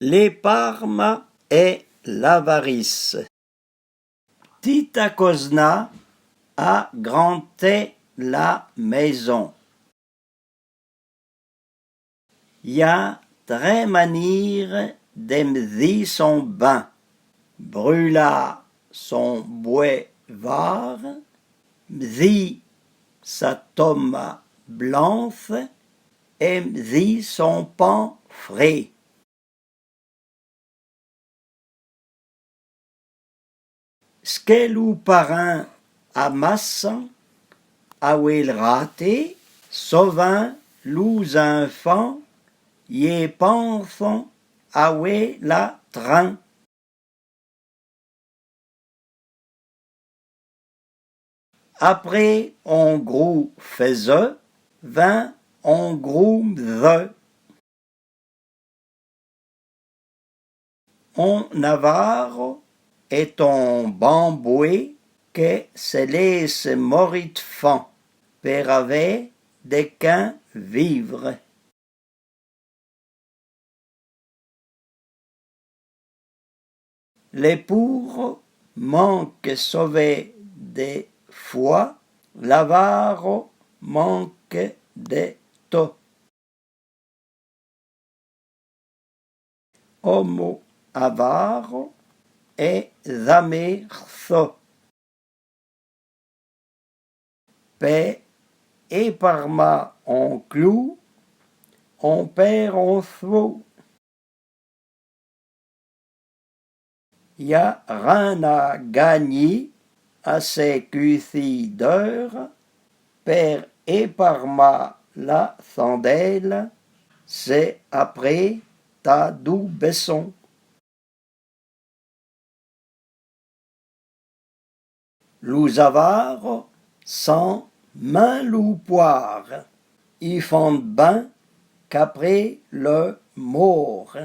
L'épargne et l'avarice. Tita Cosna a granté la maison. Ya très manière d'emdi son bain, brûla son bouet var, mdi sa tome blanche, et mdi son pain frais. Skelou parrain à massan, à ouel raté, sauvin, lous enfants, yé pensant, à oué la train. Après, on gros faisait, vint, on gros the. On Navarre est un bamboué que se laisse mourir de faim, per avait des qu'un vivre. Les pauvres manquent sauver des fois, l'avare manque de to. Homo avaro et zamerso. Pe et parma en clou, on perd en sou. Y a rien à gagner à ces cuisses d'heures, per et parma la chandelle, c'est après ta doux besson. Lous avares, sans main loup poire, y font bain qu'après le mort.